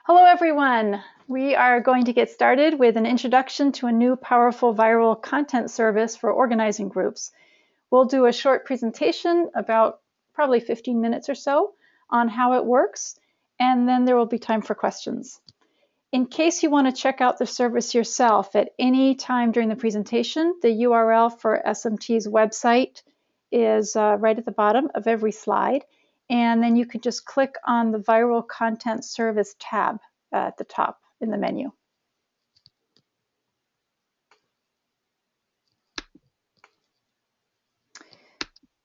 Hello everyone! We are going to get started with an introduction to a new powerful viral content service for organizing groups. We'll do a short presentation, about probably 15 minutes or so, on how it works, and then there will be time for questions. In case you want to check out the service yourself at any time during the presentation, the URL for SMT's website is right at the bottom of every slide, and then you can just click on the Viral Content Service tab at the top in the menu.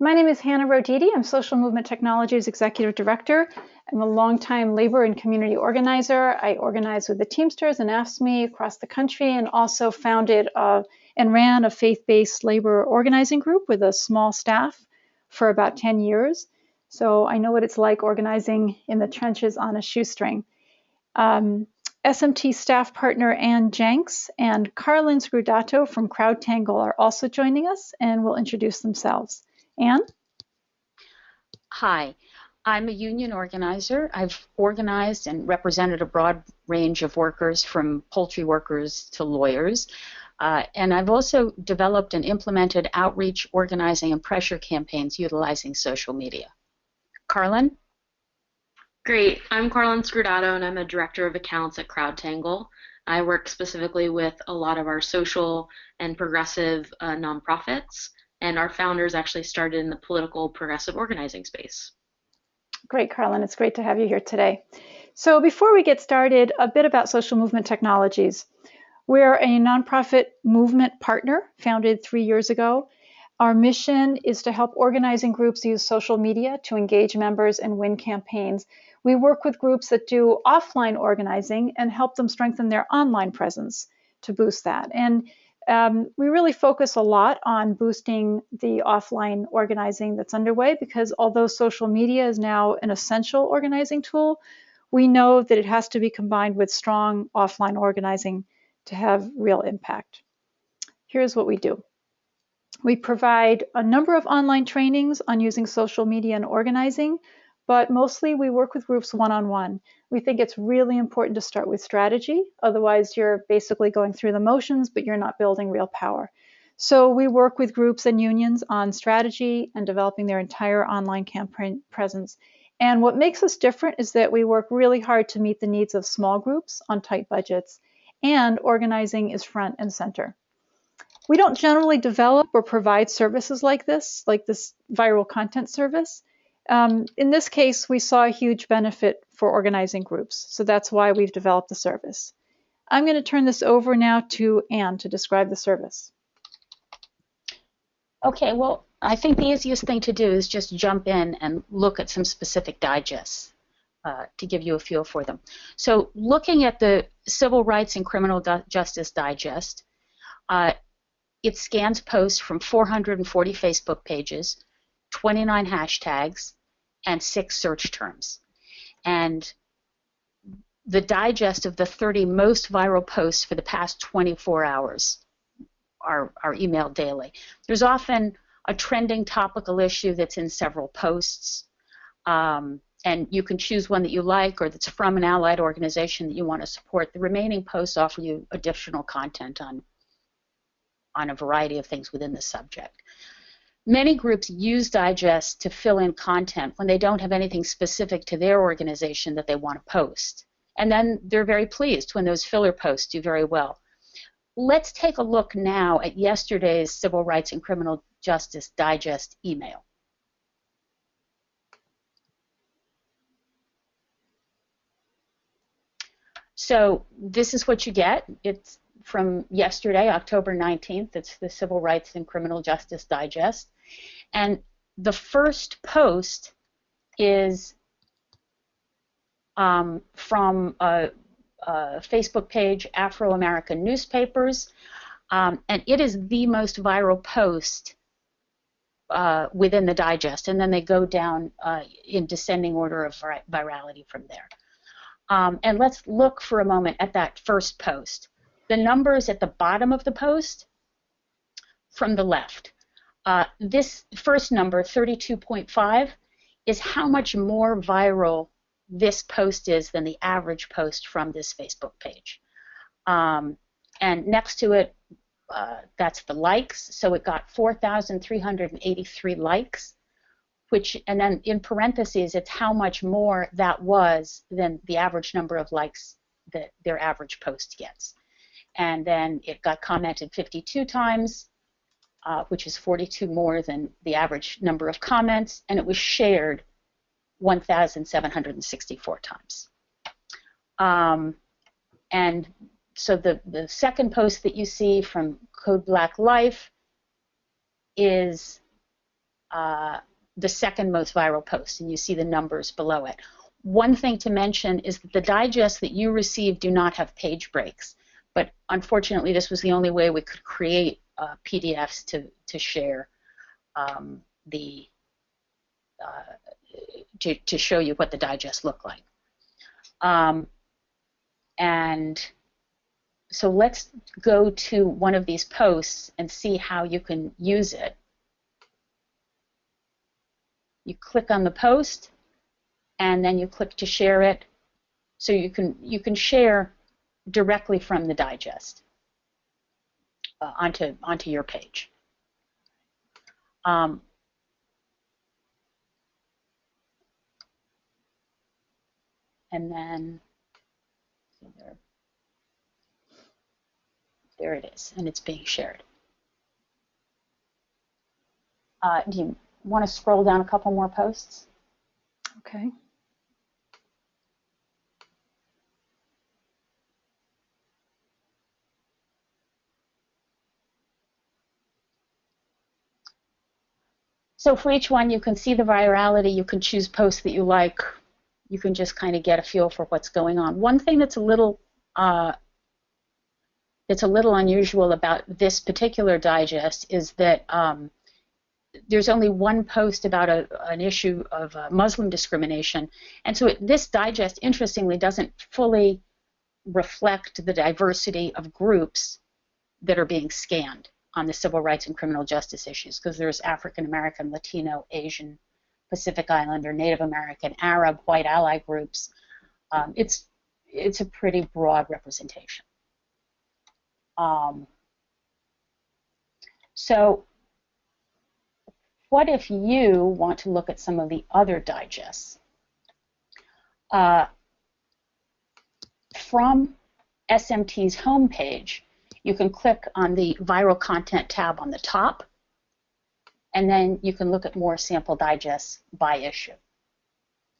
My name is Hannah Roditi. I'm Social Movement Technologies Executive Director. I'm a longtime labor and community organizer. I organized with the Teamsters and AFSCME across the country, and also founded and ran a faith-based labor organizing group with a small staff for about 10 years. So I know what it's like organizing in the trenches on a shoestring. SMT staff partner Ann Jenks and Carlin Scrudato from CrowdTangle are also joining us and will introduce themselves. Ann? Hi, I'm a union organizer. I've organized and represented a broad range of workers, from poultry workers to lawyers. And I've also developed and implemented outreach, organizing, and pressure campaigns utilizing social media. Carlin? Great. I'm Carlin Scrudato, and I'm a director of accounts at CrowdTangle. I work specifically with a lot of our social and progressive nonprofits, and our founders actually started in the political progressive organizing space. Great, Carlin. It's great to have you here today. So before we get started, a bit about Social Movement Technologies. We're a nonprofit movement partner founded 3 years ago. Our mission is to help organizing groups use social media to engage members and win campaigns. We work with groups that do offline organizing and help them strengthen their online presence to boost that. And we really focus a lot on boosting the offline organizing that's underway, because although social media is now an essential organizing tool, we know that it has to be combined with strong offline organizing to have real impact. Here's what we do. We provide a number of online trainings on using social media and organizing, but mostly we work with groups one-on-one. We think it's really important to start with strategy. Otherwise, you're basically going through the motions, but you're not building real power. So we work with groups and unions on strategy and developing their entire online campaign presence. And what makes us different is that we work really hard to meet the needs of small groups on tight budgets, and organizing is front and center. We don't generally develop or provide services like this viral content service. In this case, we saw a huge benefit for organizing groups, so that's why we've developed the service. I'm going to turn this over now to Ann to describe the service. Okay, well, I think the easiest thing to do is just jump in and look at some specific digests to give you a feel for them. So looking at the Civil Rights and Criminal Justice Digest, it scans posts from 440 Facebook pages, 29 hashtags, and 6 search terms. And the digest of the 30 most viral posts for the past 24 hours are emailed daily. There's often a trending topical issue that's in several posts, and you can choose one that you like or that's from an allied organization that you want to support. The remaining posts offer you additional content on a variety of things within the subject. Many groups use digests to fill in content when they don't have anything specific to their organization that they want to post. And then they're very pleased when those filler posts do very well. Let's take a look now at yesterday's Civil Rights and Criminal Justice Digest email. So this is what you get. It's from yesterday, October 19th. It's the Civil Rights and Criminal Justice Digest. And the first post is from a Facebook page, Afro-American Newspapers, and it is the most viral post within the digest, and then they go down in descending order of virality from there. And let's look for a moment at that first post. The numbers at the bottom of the post from the left. This first number, 32.5, is how much more viral this post is than the average post from this Facebook page. And next to it, that's the likes. So it got 4,383 likes, which, and then in parentheses, it's how much more that was than the average number of likes that their average post gets. And then it got commented 52 times, which is 42 more than the average number of comments, and it was shared 1,764 times. And so the second post that you see from Code Black Life is the second most viral post, and you see the numbers below it. One thing to mention is that the digests that you receive do not have page breaks, but unfortunately this was the only way we could create PDFs to share to show you what the digests look like. And so let's go to one of these posts and see how you can use it. You click on the post, and then you click to share it, so you can share directly from the digest onto your page. And then there it is, and it's being shared. Do you want to scroll down a couple more posts? Okay. So for each one, you can see the virality. You can choose posts that you like. You can just kind of get a feel for what's going on. One thing that's a little unusual about this particular digest is that there's only one post about an issue of Muslim discrimination, and so this digest, interestingly, doesn't fully reflect the diversity of groups that are being scanned on the civil rights and criminal justice issues, because there's African American, Latino, Asian, Pacific Islander, Native American, Arab, white ally groups. It's a pretty broad representation. So what if you want to look at some of the other digests? From SMT's homepage, you can click on the Viral Content tab on the top, and then you can look at more sample digests by issue.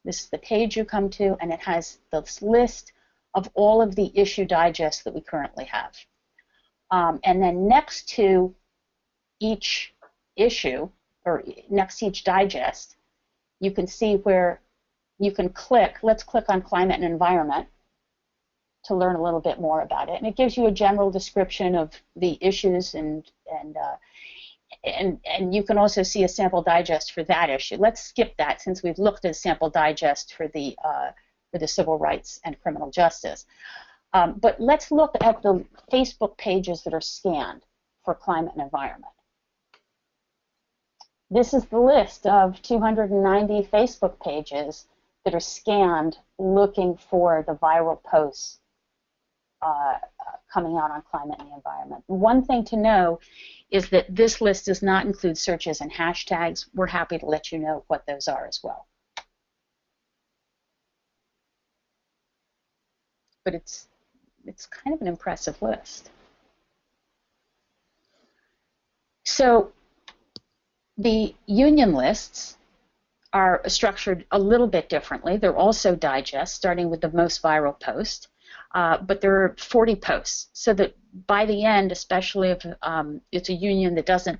This is the page you come to, and it has this list of all of the issue digests that we currently have. And then next to each issue, or next to each digest, you can see where you can click. Let's click on climate and environment to learn a little bit more about it. And it gives you a general description of the issues, and you can also see a sample digest for that issue. Let's skip that since we've looked at a sample digest for the civil rights and criminal justice. But let's look at the Facebook pages that are scanned for climate and environment. This is the list of 290 Facebook pages that are scanned looking for the viral posts coming out on climate and the environment. One thing to know is that this list does not include searches and hashtags. We're happy to let you know what those are as well. But it's kind of an impressive list. So the union lists are structured a little bit differently. They're also digests, starting with the most viral post, but there are 40 posts, so that by the end, especially if it's a union that doesn't,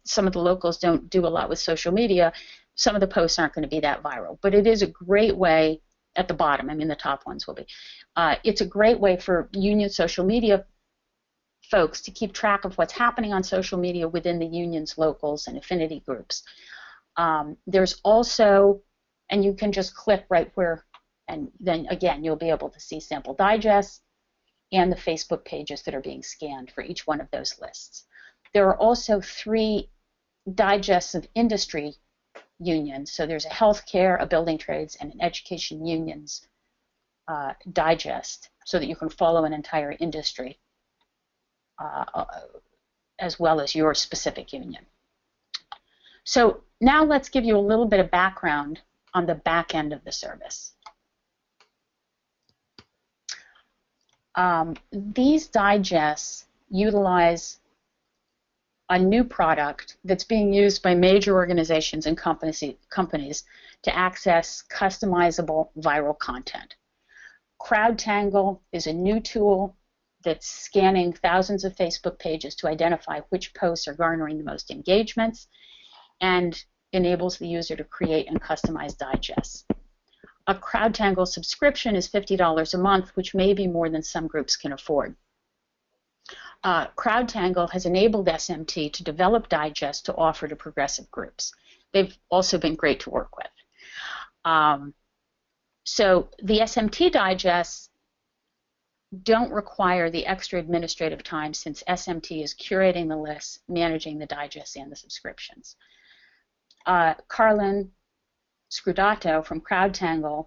some of the locals don't do a lot with social media, some of the posts aren't going to be that viral. But it is a great way, at the bottom, I mean the top ones will be, it's a great way for union social media folks to keep track of what's happening on social media within the union's locals and affinity groups. There's also, and you can just click right where, and then again you'll be able to see sample digests and the Facebook pages that are being scanned for each one of those lists. There are also 3 digests of industry unions. So there's a healthcare, a building trades, and an education unions digest, so that you can follow an entire industry as well as your specific union. So now let's give you a little bit of background on the back end of the service. These digests utilize a new product that's being used by major organizations and companies to access customizable viral content. CrowdTangle is a new tool that's scanning thousands of Facebook pages to identify which posts are garnering the most engagements and enables the user to create and customize digests. A CrowdTangle subscription is $50 a month, which may be more than some groups can afford. CrowdTangle has enabled SMT to develop digests to offer to progressive groups. They've also been great to work with. So the SMT digests don't require the extra administrative time, since SMT is curating the lists, managing the digests, and the subscriptions. Carlin Scrudato from CrowdTangle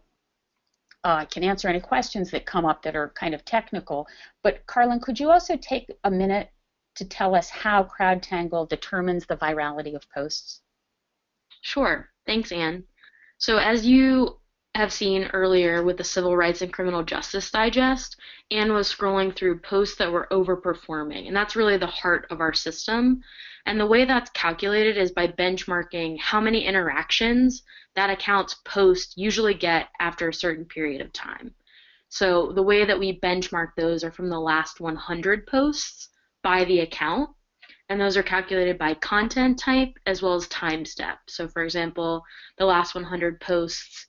can answer any questions that come up that are kind of technical. But Carlin, could you also take a minute to tell us how CrowdTangle determines the virality of posts? Sure. Thanks, Anne. So as you have seen earlier with the Civil Rights and Criminal Justice Digest, Anne was scrolling through posts that were overperforming, and that's really the heart of our system. And the way that's calculated is by benchmarking how many interactions that account's posts usually get after a certain period of time. So the way that we benchmark those are from the last 100 posts by the account, and those are calculated by content type as well as time step. So for example, the last 100 posts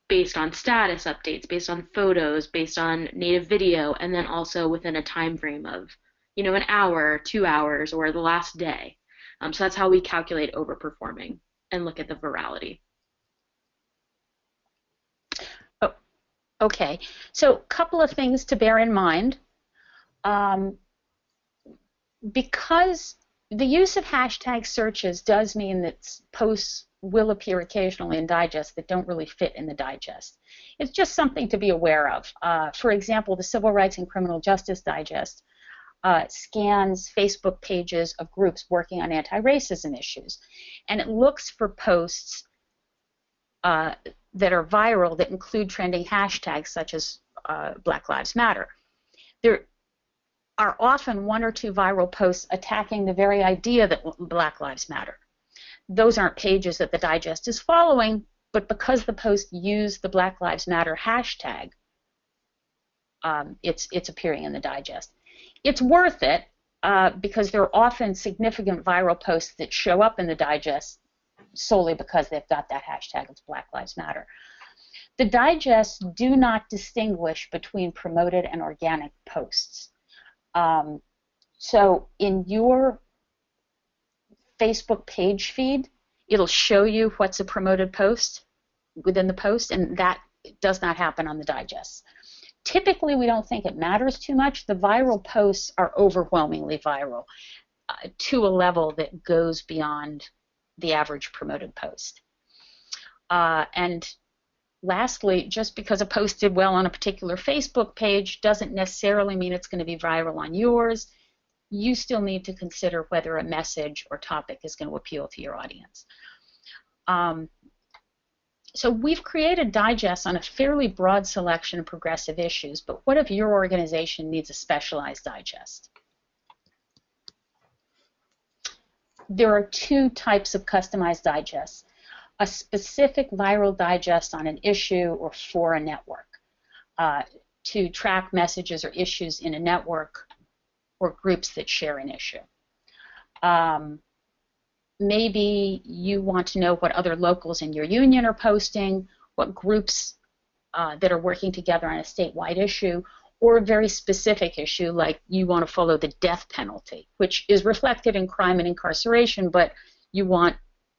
based on status updates, based on photos, based on native video, and then also within a time frame of, an hour, 2 hours, or the last day. So that's how we calculate overperforming and look at the virality. Oh, okay, so a couple of things to bear in mind. Because the use of hashtag searches does mean that posts will appear occasionally in digests that don't really fit in the digest. It's just something to be aware of. For example, the Civil Rights and Criminal Justice Digest scans Facebook pages of groups working on anti-racism issues, and it looks for posts that are viral that include trending hashtags such as Black Lives Matter. There are often 1 or 2 viral posts attacking the very idea that Black Lives Matter. Those aren't pages that the digest is following, but because the post used the Black Lives Matter hashtag, it's appearing in the digest. It's worth it because there are often significant viral posts that show up in the digest solely because they've got that hashtag of Black Lives Matter. The digests do not distinguish between promoted and organic posts. So in your Facebook page feed, it'll show you what's a promoted post within the post, and that does not happen on the digests. Typically, we don't think it matters too much. The viral posts are overwhelmingly viral to a level that goes beyond the average promoted post. And lastly, just because a post did well on a particular Facebook page doesn't necessarily mean it's going to be viral on yours. You still need to consider whether a message or topic is going to appeal to your audience. So we've created digests on a fairly broad selection of progressive issues, but what if your organization needs a specialized digest? There are 2 types of customized digests: a specific viral digest on an issue or for a network to track messages or issues in a network or groups that share an issue. Maybe you want to know what other locals in your union are posting, what groups that are working together on a statewide issue, or a very specific issue like you want to follow the death penalty, which is reflected in crime and incarceration, but you want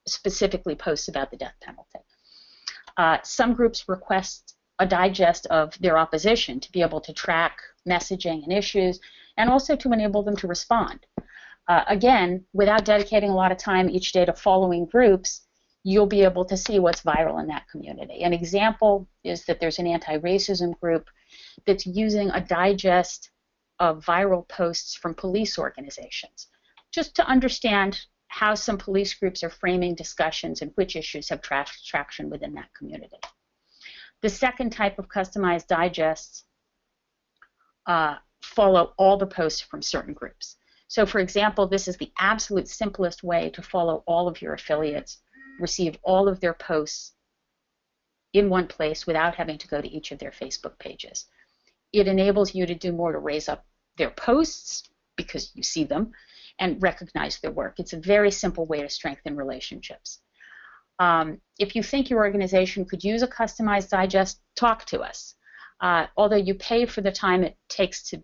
specifically posts about the death penalty. Some groups request a digest of their opposition to be able to track messaging and issues, and also to enable them to respond. Again, without dedicating a lot of time each day to following groups, you'll be able to see what's viral in that community. An example is that there's an anti-racism group that's using a digest of viral posts from police organizations, just to understand how some police groups are framing discussions and which issues have traction within that community. The second type of customized digests follow all the posts from certain groups. So for example, this is the absolute simplest way to follow all of your affiliates, receive all of their posts in one place without having to go to each of their Facebook pages. It enables you to do more to raise up their posts because you see them and recognize their work. It's a very simple way to strengthen relationships. If you think your organization could use a customized digest, talk to us. Although you pay for the time it takes to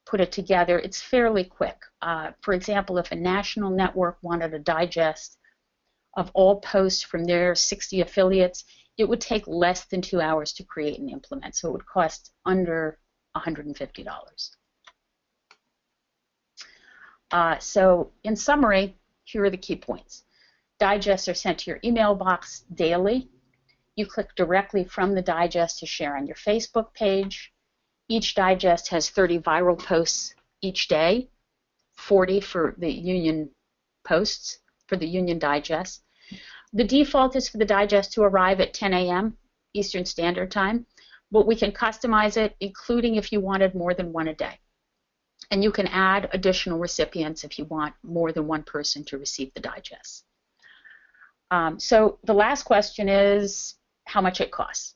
put it together, it's fairly quick. For example, if a national network wanted a digest of all posts from their 60 affiliates, it would take less than 2 hours to create and implement, so it would cost under $150. So in summary, here are the key points. Digests are sent to your email box daily. You click directly from the digest to share on your Facebook page. Each digest has 30 viral posts each day, 40 for the union posts, for the union digest. The default is for the digest to arrive at 10 a.m. Eastern Standard Time, but we can customize it, including if you wanted more than one a day. And you can add additional recipients if you want more than one person to receive the digest. So the last question is how much it costs.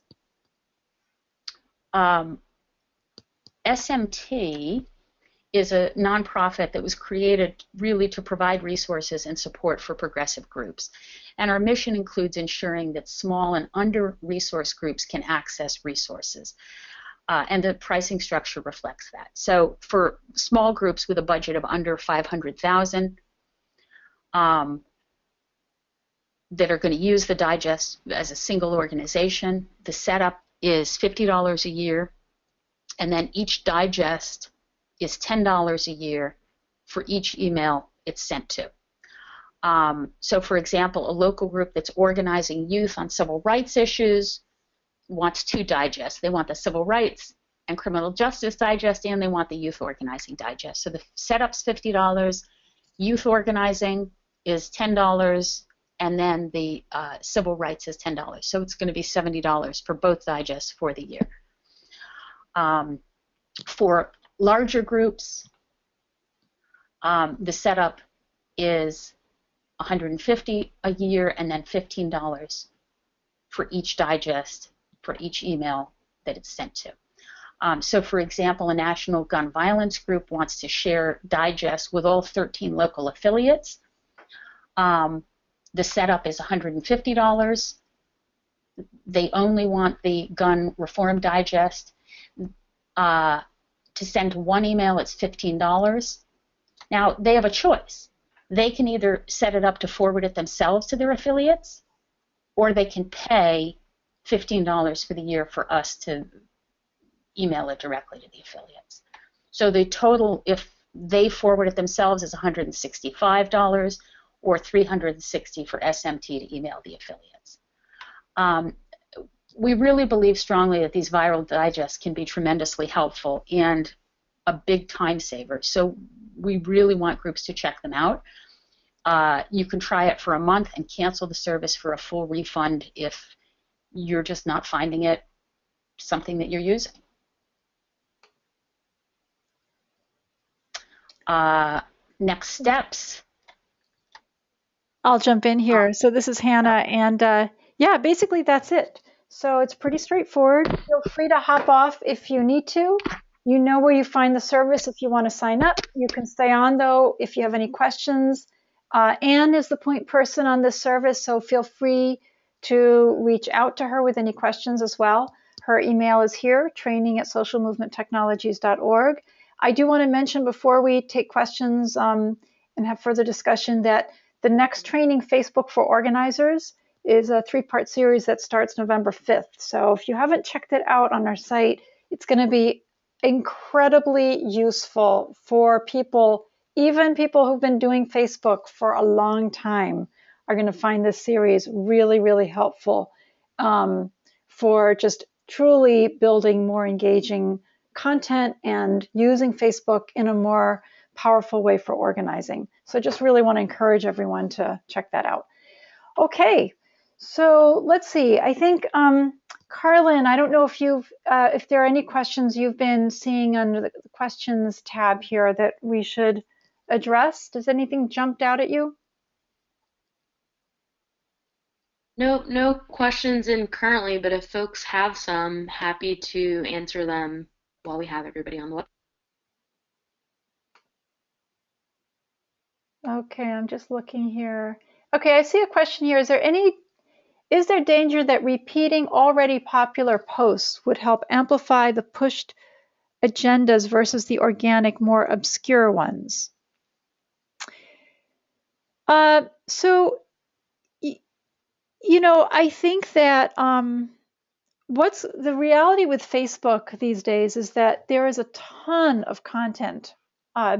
SMT is a nonprofit that was created really to provide resources and support for progressive groups. And our mission includes ensuring that small and under-resourced groups can access resources. And the pricing structure reflects that. So for small groups with a budget of under $500,000 that are going to use the digest as a single organization, the setup is $50 a year, and then each digest is $10 a year for each email it's sent to. So for example, a local group that's organizing youth on civil rights issues wants 2 digests. They want the civil rights and criminal justice digest, and they want the youth organizing digest. So the setup's $50, youth organizing is $10, and then the civil rights is $10. So it's going to be $70 for both digests for the year. For larger groups, the setup is $150 a year, and then $15 for each digest for each email that it's sent to. So for example, a national gun violence group wants to share digests with all 13 local affiliates. The setup is $150. They only want the gun reform digest. To send one email, it's $15. Now, they have a choice. They can either set it up to forward it themselves to their affiliates, or they can pay $15 for the year for us to email it directly to the affiliates. So the total, if they forward it themselves, is $165, or $360 for SMT to email the affiliates. We really believe strongly that these viral digests can be tremendously helpful and a big time saver. So we really want groups to check them out. You can try it for a month and cancel the service for a full refund if you're just not finding it something that you're using. Next steps. I'll jump in here. So this is Hannah, and yeah, basically that's it. So it's pretty straightforward. Feel free to hop off if you need to. You know where you find the service if you want to sign up. You can stay on, though, if you have any questions. Anne is the point person on this service, so feel free to reach out to her with any questions as well. Her email is here, training@socialmovementtechnologies.org. I do want to mention before we take questions and have further discussion that the next training, Facebook for Organizers, is a 3-part series that starts November 5th. So if you haven't checked it out on our site, it's going to be incredibly useful for people even people who've been doing Facebook for a long time are going to find this series really, really helpful for just truly building more engaging content and using Facebook in a more powerful way for organizing. So just really want to encourage everyone to check that out. Okay, so let's see. I think Carlin, I don't know if there are any questions you've been seeing under the questions tab here that we should address. Does anything jumped out at you? No questions in currently, but if folks have some, happy to answer them while we have everybody on the web. Okay, I'm just looking here. Okay, I see a question here. Is there danger that repeating already popular posts would help amplify the pushed agendas versus the organic, more obscure ones? So, I think that what's the reality with Facebook these days is that there is a ton of content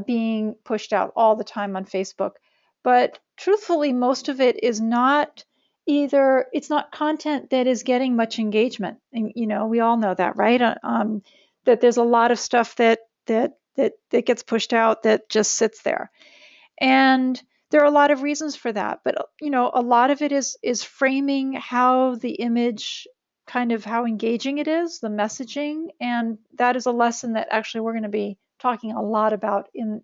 being pushed out all the time on Facebook. But truthfully, most of it is not it's not content that is getting much engagement. And, we all know that, right? That there's a lot of stuff that gets pushed out that just sits there. And there are a lot of reasons for that, but a lot of it is framing how the image, kind of how engaging it is, the messaging, and that is a lesson that actually we're going to be talking a lot about in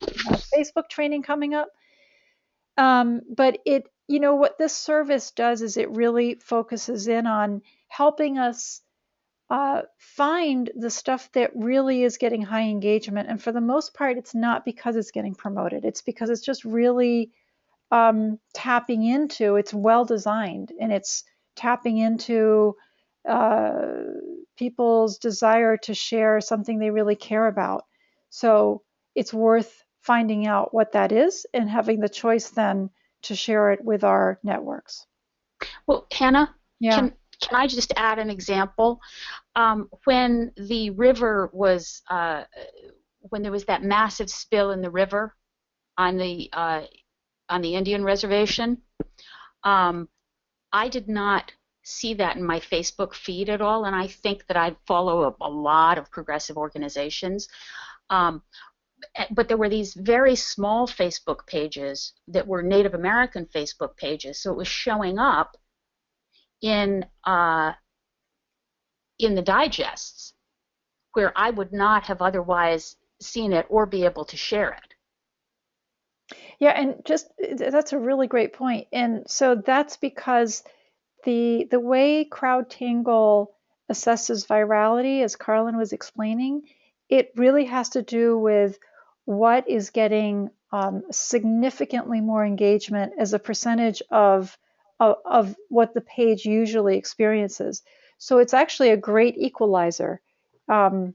Facebook training coming up. But what this service does is it really focuses in on helping us find the stuff that really is getting high engagement. And for the most part, it's not because it's getting promoted. It's because it's just really tapping into, it's well designed, and it's tapping into people's desire to share something they really care about. So it's worth finding out what that is and having the choice then to share it with our networks. Well, Hannah, Yeah. can I just add an example? When the river was, when there was that massive spill in the river on the Indian reservation, I did not see that in my Facebook feed at all, and I think that I follow a lot of progressive organizations. But there were these very small Facebook pages that were Native American Facebook pages, so it was showing up in the digests where I would not have otherwise seen it or be able to share it. Yeah, and that's a really great point. And so that's because the way CrowdTangle assesses virality, as Carlin was explaining, it really has to do with what is getting significantly more engagement as a percentage of what the page usually experiences. So it's actually a great equalizer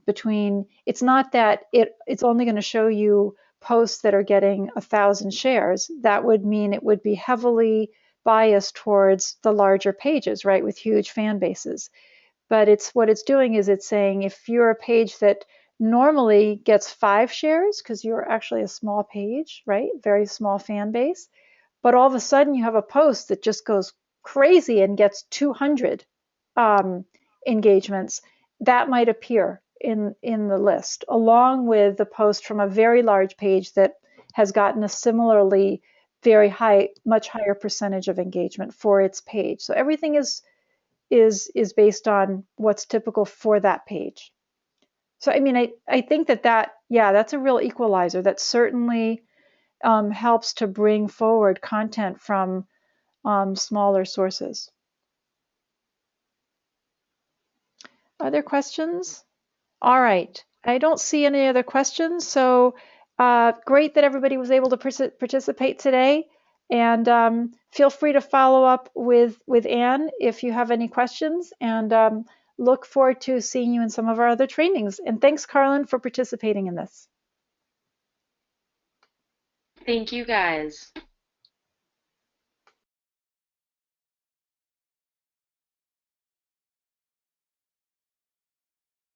between. It's not that it's only going to show you posts that are getting 1,000 shares. That would mean it would be heavily biased towards the larger pages, right, with huge fan bases. But what it's doing is it's saying if you're a page that normally gets 5 shares because you're actually a small page, right, very small fan base, but all of a sudden you have a post that just goes crazy and gets 200 engagements, that might appear in the list, along with the post from a very large page that has gotten a similarly very high, much higher percentage of engagement for its page. So everything is based on what's typical for that page. So I mean, I think that's a real equalizer that certainly helps to bring forward content from smaller sources. Other questions? All right. I don't see any other questions. So great that everybody was able to participate today. And feel free to follow up with Anne if you have any questions. And look forward to seeing you in some of our other trainings. And thanks, Carlin, for participating in this. Thank you guys.